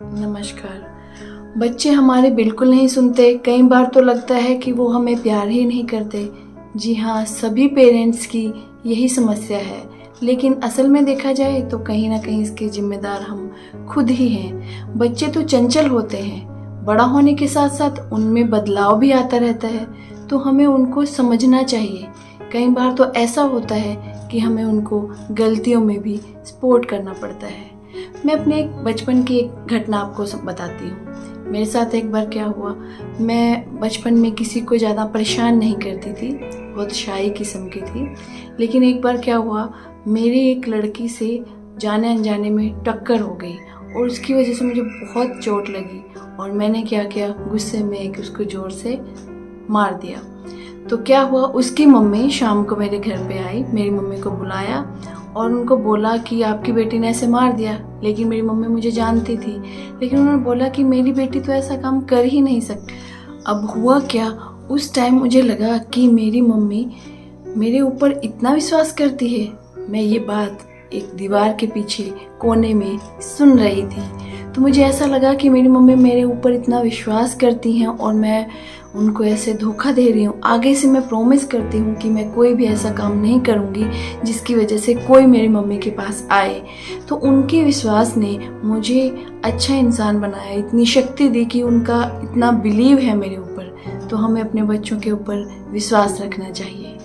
नमस्कार। बच्चे हमारे बिल्कुल नहीं सुनते। कई बार तो लगता है कि वो हमें प्यार ही नहीं करते। जी हाँ, सभी पेरेंट्स की यही समस्या है, लेकिन असल में देखा जाए तो कहीं ना कहीं इसके जिम्मेदार हम खुद ही हैं। बच्चे तो चंचल होते हैं, बड़ा होने के साथ साथ उनमें बदलाव भी आता रहता है, तो हमें उनको समझना चाहिए। कई बार तो ऐसा होता है कि हमें उनको गलतियों में भी सपोर्ट करना पड़ता है। मैं अपने एक बचपन की एक घटना आपको बताती हूँ। मेरे साथ एक बार क्या हुआ, मैं बचपन में किसी को ज़्यादा परेशान नहीं करती थी, बहुत शाई किस्म की थी। लेकिन एक बार क्या हुआ, मेरी एक लड़की से जाने अनजाने में टक्कर हो गई और उसकी वजह से मुझे बहुत चोट लगी और मैंने क्या किया, गुस्से में एक उसको ज़ोर से मार दिया। तो क्या हुआ, उसकी मम्मी शाम को मेरे घर पे आई, मेरी मम्मी को बुलाया और उनको बोला कि आपकी बेटी ने ऐसे मार दिया। लेकिन मेरी मम्मी मुझे जानती थी, लेकिन उन्होंने बोला कि मेरी बेटी तो ऐसा काम कर ही नहीं सकती। अब हुआ क्या, उस टाइम मुझे लगा कि मेरी मम्मी मेरे ऊपर इतना विश्वास करती है। मैं ये बात एक दीवार के पीछे कोने में सुन रही थी, तो मुझे ऐसा लगा कि मेरी मम्मी मेरे ऊपर इतना विश्वास करती हैं और मैं उनको ऐसे धोखा दे रही हूँ। आगे से मैं प्रॉमिस करती हूँ कि मैं कोई भी ऐसा काम नहीं करूँगी जिसकी वजह से कोई मेरी मम्मी के पास आए। तो उनके विश्वास ने मुझे अच्छा इंसान बनाया, इतनी शक्ति दी कि उनका इतना बिलीव है मेरे ऊपर। तो हमें अपने बच्चों के ऊपर विश्वास रखना चाहिए।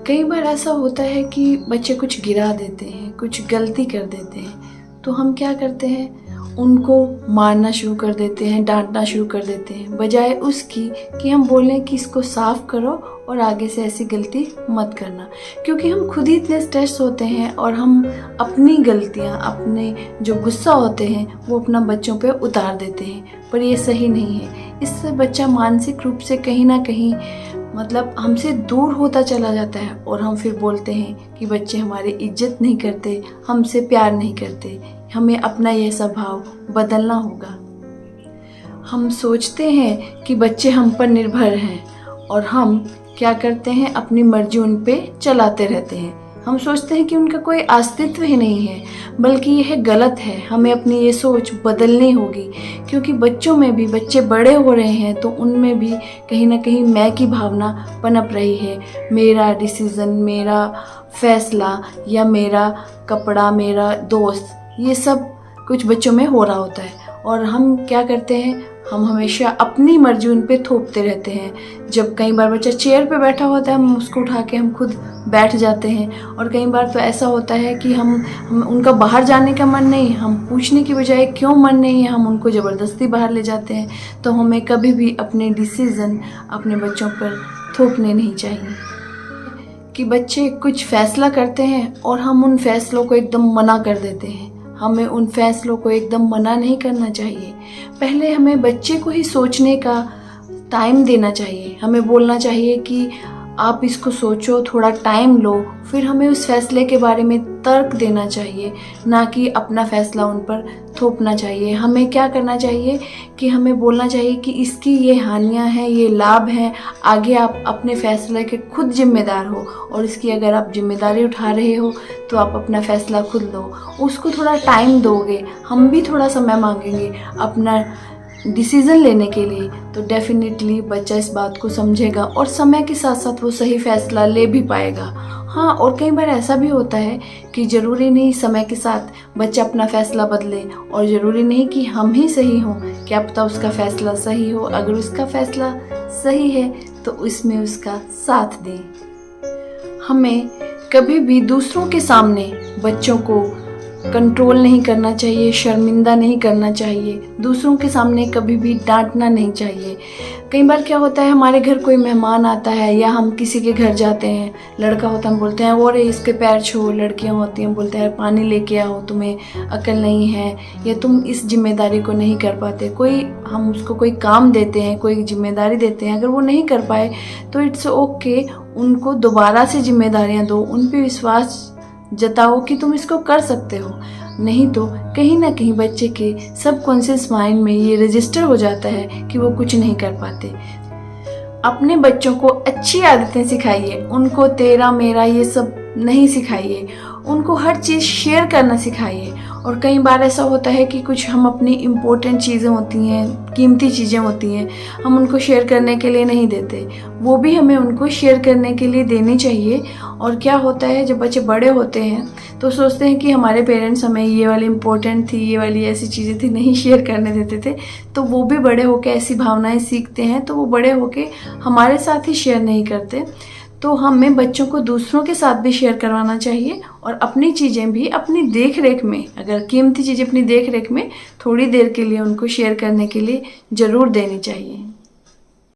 कई बार ऐसा होता है कि बच्चे कुछ गिरा देते हैं, कुछ गलती कर देते हैं, तो हम क्या करते हैं, उनको मारना शुरू कर देते हैं, डांटना शुरू कर देते हैं, बजाय उसकी कि हम बोलें कि इसको साफ करो और आगे से ऐसी गलती मत करना। क्योंकि हम खुद ही इतने स्ट्रेस होते हैं और हम अपनी गलतियां, अपने जो गुस्सा होते हैं वो अपना बच्चों पे उतार देते हैं, पर ये सही नहीं है। इससे बच्चा मानसिक रूप से कहीं ना कहीं मतलब हमसे दूर होता चला जाता है और हम फिर बोलते हैं कि बच्चे हमारी इज्जत नहीं करते, हमसे प्यार नहीं करते। हमें अपना यह स्वभाव बदलना होगा। हम सोचते हैं कि बच्चे हम पर निर्भर हैं और हम क्या करते हैं, अपनी मर्जी उन पे चलाते रहते हैं। हम सोचते हैं कि उनका कोई अस्तित्व ही नहीं है, बल्कि यह गलत है। हमें अपनी ये सोच बदलनी होगी, क्योंकि बच्चों में भी, बच्चे बड़े हो रहे हैं तो उनमें भी कहीं ना कहीं मैं की भावना पनप रही है। मेरा डिसीज़न, मेरा फैसला या मेरा कपड़ा, मेरा दोस्त, ये सब कुछ बच्चों में हो रहा होता है और हम क्या करते हैं, हम हमेशा अपनी मर्जी उन पे थोपते रहते हैं। जब कई बार बच्चा चेयर पे बैठा होता है, हम उसको उठा के हम खुद बैठ जाते हैं। और कई बार तो ऐसा होता है कि हम उनका बाहर जाने का मन नहीं, हम पूछने की बजाय क्यों मन नहीं है, हम उनको ज़बरदस्ती बाहर ले जाते हैं। तो हमें कभी भी अपने डिसीज़न अपने बच्चों पर थोपने नहीं चाहिए। कि बच्चे कुछ फैसला करते हैं और हम उन फैसलों को एकदम मना कर देते हैं। हमें उन फैसलों को एकदम मना नहीं करना चाहिए। पहले हमें बच्चे को ही सोचने का टाइम देना चाहिए। हमें बोलना चाहिए कि आप इसको सोचो, थोड़ा टाइम लो, फिर हमें उस फैसले के बारे में तर्क देना चाहिए, ना कि अपना फैसला उन पर थोपना चाहिए। हमें क्या करना चाहिए कि हमें बोलना चाहिए कि इसकी ये हानियां हैं, ये लाभ हैं, आगे आप अपने फैसले के खुद जिम्मेदार हो और इसकी अगर आप जिम्मेदारी उठा रहे हो तो आप अपना फैसला खुद लो। उसको थोड़ा टाइम दोगे, हम भी थोड़ा समय मांगेंगे अपना डिसीज़न लेने के लिए, तो डेफिनेटली बच्चा इस बात को समझेगा और समय के साथ साथ वो सही फैसला ले भी पाएगा। हाँ, और कई बार ऐसा भी होता है कि ज़रूरी नहीं समय के साथ बच्चा अपना फ़ैसला बदले और ज़रूरी नहीं कि हम ही सही हों, क्या पता उसका फ़ैसला सही हो। अगर उसका फ़ैसला सही है तो उसमें उसका साथ दें। हमें कभी भी दूसरों के सामने बच्चों को कंट्रोल नहीं करना चाहिए, शर्मिंदा नहीं करना चाहिए, दूसरों के सामने कभी भी डांटना नहीं चाहिए। कई बार क्या होता है, हमारे घर कोई मेहमान आता है या हम किसी के घर जाते हैं, लड़का होता है हम बोलते हैं और इसके पैर छू, लड़कियां होती हैं बोलते हैं पानी लेके आओ, तुम्हें अकल नहीं है या तुम इस जिम्मेदारी को नहीं कर पाते। हम उसको कोई काम देते हैं, कोई जिम्मेदारी देते हैं, अगर वो नहीं कर पाए तो इट्स ओके, उनको दोबारा से जिम्मेदारियाँ दो, उन पर विश्वास जताओ कि तुम इसको कर सकते हो। नहीं तो कहीं ना कहीं बच्चे के सबकॉन्शियस माइंड में ये रजिस्टर हो जाता है कि वो कुछ नहीं कर पाते। अपने बच्चों को अच्छी आदतें सिखाइए, उनको तेरा मेरा ये सब नहीं सिखाइए। उनको हर चीज़ शेयर करना सिखाइए और कई बार ऐसा होता है कि कुछ हम अपनी इम्पोर्टेंट चीज़ें होती हैं, कीमती चीज़ें होती हैं, हम उनको शेयर करने के लिए नहीं देते, वो भी हमें उनको शेयर करने के लिए देनी चाहिए। और क्या होता है, जब बच्चे बड़े होते हैं तो सोचते हैं कि हमारे पेरेंट्स हमें ये वाली इम्पोर्टेंट थी, ये वाली ऐसी चीज़ें थी, नहीं शेयर करने देते थे, तो वो भी बड़े होकर ऐसी भावनाएं सीखते हैं, तो वो बड़े होकर हमारे साथ ही शेयर नहीं करते। तो हमें बच्चों को दूसरों के साथ भी शेयर करवाना चाहिए और अपनी चीज़ें भी अपनी देख रेख में, अगर कीमती चीज़ें अपनी देख रेख में थोड़ी देर के लिए उनको शेयर करने के लिए ज़रूर देनी चाहिए।